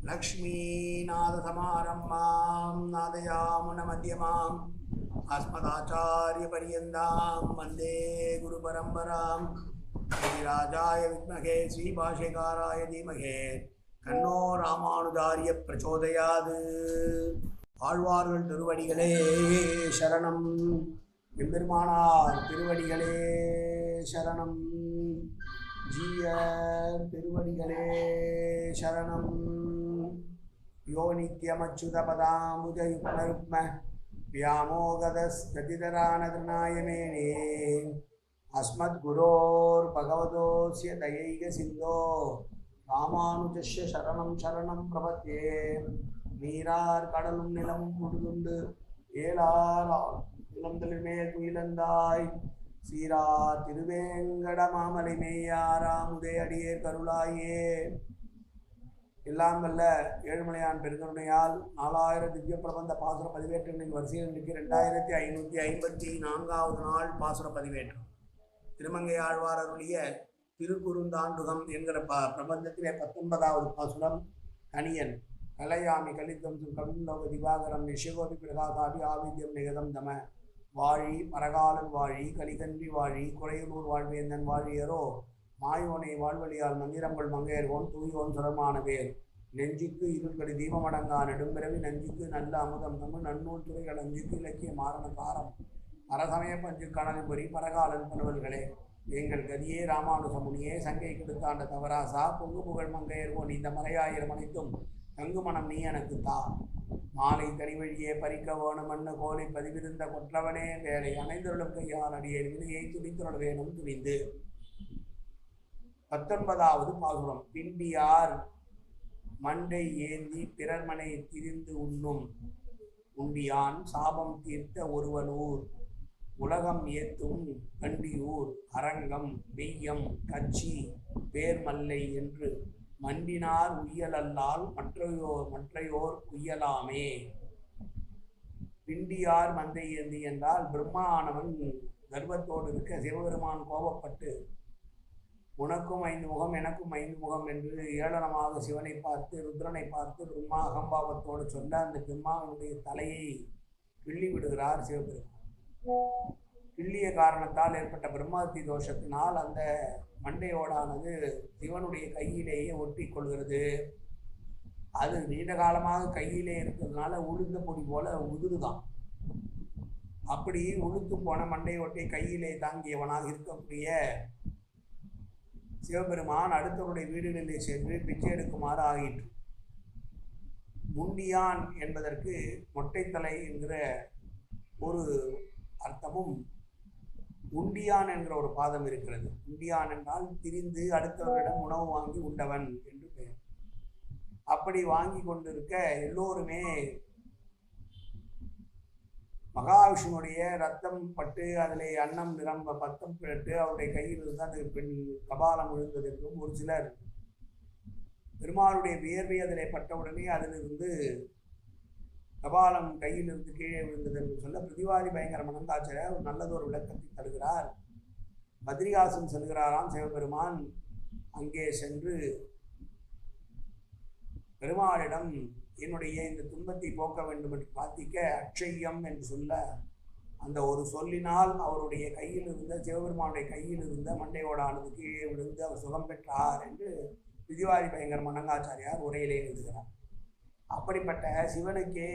लक्ष्मीनाथसमारम्भां नादयामुनमध्यमाम् अस्मदाचार्यपर्यन्तां वन्दे गुरुपरम्परां श्रीराजाय विद्महे श्रीभाष्यकाराय धीमहि तन्नो रामानुजार्य प्रचोदयात्। ஆழ்வார்கள் திருவடிகளே சரணம், எம்பெருமானார் திருவடிகளே சரணம், ஜீயர் திருவடிகளே சரணம். யோ நித்யமச்சுதபதாமுஜயுக்மருக்ம व्यामोगदस्थितरानतृणायमेने अस्मद्गुरोर् भगवतोऽस्य दयैकसिन्धो रामानुजस्य शरणं शरणं प्रपद्ये. நீரார் கடலும் நிலமும் முழுதுண்டு ஏலார் இளந்தலிமேல் குயிலந்தாய் சீரார் திருவேங்கட மாமலை மேயாராமுதே அடியேர் கருளாயே. எல்லாம் வல்ல ஏழுமலையான் பெருங்கருணையால் 4000 திவ்ய பிரபந்த பாசுர பதிவேற்றங்களின் வரிசையில் இன்றைக்கு 2554வது நாள் பாசுர பதிவேற்றம். திருமங்கை ஆழ்வார் அருளிய திருக்குறுந்தாண்டுகம் என்கிற பிரபந்தத்திலே 19வது பாசுரம். கணியன் கலையாமி கலித்தம் கவிலோக திவாகரம் நிஷகோபி பிரகாசாபி ஆவித்யம் நிகதம் தம வாழி பரகாலன் வாழி கலிகன்றி வாழி குறையலூர் வாழ்வேந்தன் வாழியரோ மாயோனை வாழ்வழியால் மந்திரங்கள் மங்கையர்வோன் தூயோன் சுரமான பேர் நெஞ்சுக்கு இருள்கடி தீபமடங்கா நெடும்பிறவி நஞ்சுக்கு நல்ல அமுதம் தமிழ் நன்னூல் துறைகள் அஞ்சுக்கு இலக்கிய மாரண காரம் அரசமய பஞ்சு கணல் பொறி பரகாலன் பனுவல்களே எங்கள் கதியே ராமானுசமுனியே சங்கை கொடுத்தாண்ட தவராசா பொங்கு புகழ் மங்கையர்வோன் இந்த மலையாயிரம் அனைத்தும் தங்கு மனம் நீ எனக்கு தா. மாலை கனிவழியே பறிக்க வேணும் மண்ணு கோலை பதிவிருந்த கொற்றவனே வேலை அனைந்தருளும் கையால் அடியேன் வினையை துணித்துடன் வேணும் துணிந்து. 19வது பாசுரம். பிண்டியார் மண்டை ஏந்தி பிறர்மனை திரிந்து உண்ணும் உண்டியான் சாபம் தீர்த்த ஒருவனூர் உலகம் ஏத்தும் கண்டியூர் அரங்கம் மெய்யம் கச்சி பேர்மல்லை என்று மண்டினார் உய்யலல்லால் மற்றையோர் உய்யலாமே. பிண்டியார் மந்தை ஏந்தி என்றால் பிரம்மா ஆனவன் கர்வத்தோடு இருக்க சிவபெருமான் கோபப்பட்டு உனக்கும் 5 முகம் எனக்கும் 5 முகம் என்று ஏளனமாக சிவனை பார்த்து ருத்ரனை பார்த்து பிரம்மா அகம்பாவத்தோடு சொல்ல அந்த பிரம்மாவினுடைய தலையை கிள்ளி விடுகிறார் சிவபெருமான். கிள்ளிய காரணத்தால் ஏற்பட்ட பிரம்மஹத்தி தோஷத்தினால் அந்த மண்டையோடானது சிவனுடைய கையிலேயே ஒட்டி கொள்கிறது. அது நீண்ட காலமாக கையிலே இருக்கிறதுனால உளுந்த பொடி போல உதிருதான். அப்படி உளுத்து போன மண்டையோட்டை கையிலே தாங்கியவனாக இருக்கக்கூடிய சிவபெருமான் அடுத்தவருடைய வீடுகளிலே சென்று பிச்சை எடுக்குமாறு ஆகிற்று. முண்டியான் என்பதற்கு மொட்டைத்தலை என்கிற ஒரு அர்த்தமும் உண்டியான் என்கிற ஒரு பாதம் இருக்கிறது. உண்டியான் என்றால் திரிந்து அடுத்தவரிடம் உணவு வாங்கி உண்டவன் என்று பெயர். அப்படி வாங்கி கொண்டிருக்க எல்லோருமே மகாவிஷ்ணுடைய ரத்தம் பட்டு அதில் அன்னம் நிரம்ப பத்தம் பட்டு அவருடைய கையில் இருந்து அந்த பெண் கபாலம் விழுந்ததற்கும் ஒரு சிலர் பெருமாளுடைய வியர்வை அதில் பட்டவுடனே அதிலிருந்து கபாலம் கையிலிருந்து கீழே விழுந்தது என்று சொல்ல பிரதிவாதி பயங்கர மனந்தாச்சாரியார் ஒரு நல்லதொரு விளக்கத்தை தருகிறார். பத்ரிகாசம் செல்கிறாராம் சிவபெருமான். அங்கே சென்று பெருமாளிடம் என்னுடைய இந்த துன்பத்தை போக்க வேண்டும் என்று பிரார்த்திக்க அட்சயம் என்று சொல்ல அந்த ஒரு சொல்லினால் அவருடைய கையில் இருந்த சிவபெருமானுடைய கையில் இருந்த மண்டையோடானது கீழே விழுந்து அவர் சுகம் பெற்றார் என்று பிரதிவாதி பயங்கர மனங்காச்சாரியார் உரையிலே எழுதுகிறார். அப்படிப்பட்ட சிவனுக்கே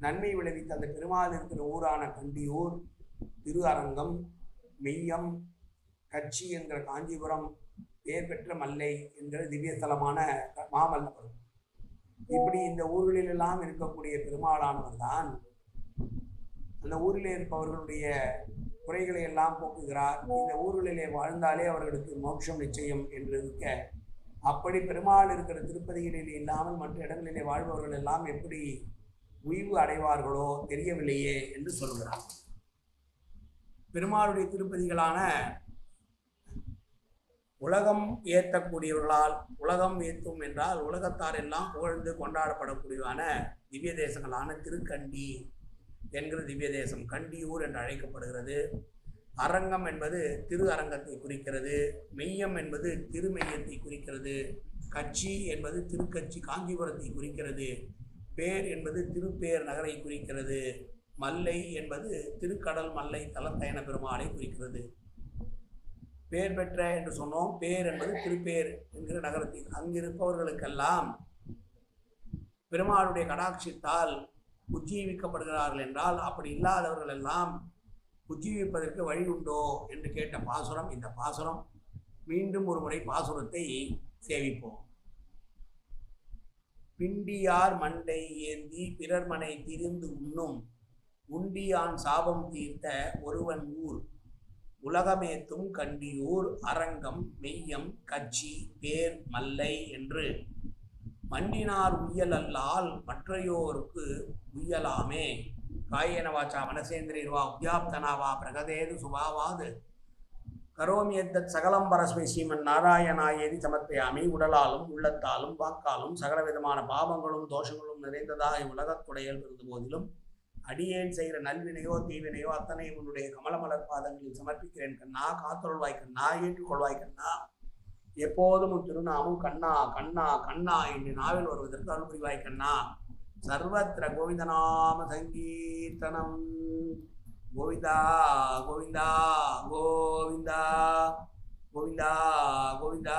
நன்மை விளைவித்த அந்த பெருமாள் இருக்கிற ஊரான கண்டியூர், திரு அரங்கம், மெய்யம், கச்சி என்கிற காஞ்சிபுரம், பேர் பெற்ற மல்லை என்கிற திவ்யஸ்தலமான மாமல்லபுரம், இப்படி இந்த ஊர்களிலெல்லாம் இருக்கக்கூடிய பெருமாளானவர் தான் அந்த ஊரிலே இருப்பவர்களுடைய குறைகளை எல்லாம் போக்குகிறார். இந்த ஊர்களிலே வாழ்ந்தாலே அவர்களுக்கு மோட்சம் நிச்சயம் என்று இருக்க அப்படி பெருமாள் இருக்கிற திருப்பதிகளில் இல்லாமல் மற்ற இடங்களிலே வாழ்பவர்கள் எல்லாம் எப்படி உய்வு அடைவார்களோ தெரியவில்லையே என்று சொல்கிறார். பெருமாளுடைய திருப்பதிகளான உலகம் ஏற்றக்கூடியவர்களால், உலகம் ஏற்றும் என்றால் உலகத்தார் எல்லாம் புகழ்ந்து கொண்டாடப்படக்கூடியவான திவ்ய தேசங்களான திருக்கண்டி என்கிற திவ்ய தேசம் கண்டியூர் என்று அழைக்கப்படுகிறது. அரங்கம் என்பது திரு அரங்கத்தை குறிக்கிறது. மெய்யம் என்பது திருமெய்யத்தை குறிக்கிறது. கட்சி என்பது திருக்கட்சி காஞ்சிபுரத்தை குறிக்கிறது. பேர் என்பது திருப்பேர் நகரை குறிக்கிறது. மல்லை என்பது திருக்கடல் மல்லை தலத்தைன பெருமாளை குறிக்கிறது. பேர் பெற்ற என்று சொன்னோம். பேர் என்பது திருப்பேர் என்கிற நகரத்தில் அங்கிருப்பவர்களுக்கெல்லாம் பெருமாளுடைய கடாட்சித்தால் உஜ்ஜீவிக்கப்படுகிறார்கள் என்றால், அப்படி இல்லாதவர்கள் எல்லாம் உஜ்ஜீவிப்பதற்கு வழி உண்டோ என்று கேட்ட பாசுரம் இந்த பாசுரம். மீண்டும் ஒரு முறை பாசுரத்தை சேவிப்போம். பிண்டியார் மண்டை ஏந்தி பிறர்மனை திரிந்து உண்ணும் உண்டியான் சாபம் தீர்த்த ஒருவன் ஊர் உலகமேத்தும் கண்டியூர் அரங்கம் மெய்யம் கட்சி பேர் மல்லை என்று மண்டினார் உய்யல் அல்லால் மற்றையோருக்கு உய்யலாமே. காயேன வாச்சா மனசேந்திரியர்வா உத்யாப்தனாவா பிரகதேது சுபாவாது கரோமியத்தத் சகலம் பரஸ்மை ஸ்ரீமன் நாராயணாயேதி சமர்ப்பயாமி. உடலாலும் உள்ளத்தாலும் வாக்காலும் சகலவிதமான பாவங்களும் தோஷங்களும் நிறைந்ததாக உலகத்துடையல் இருந்த போதிலும் அடியேன் செய்கிற நல்வினையோ தீவினையோ அத்தனை உன்னுடைய கமலமலர் பாதங்களில் சமர்ப்பிக்கிறேன் கண்ணா. காத்தொள்வாய் கண்ணா, ஏற்றுக்கொள்வாய் கண்ணா. எப்போதும் உன் திருநாமும் கண்ணா கண்ணா கண்ணா என்று நாவில் வருவதற்கு அருள் புரிவாய் கண்ணா. சர்வத்திர கோவிந்தநாம சங்கீர்த்தனம். கோவிந்தா கோவிந்தா கோவிந்தா கோவிந்தா கோவிந்தா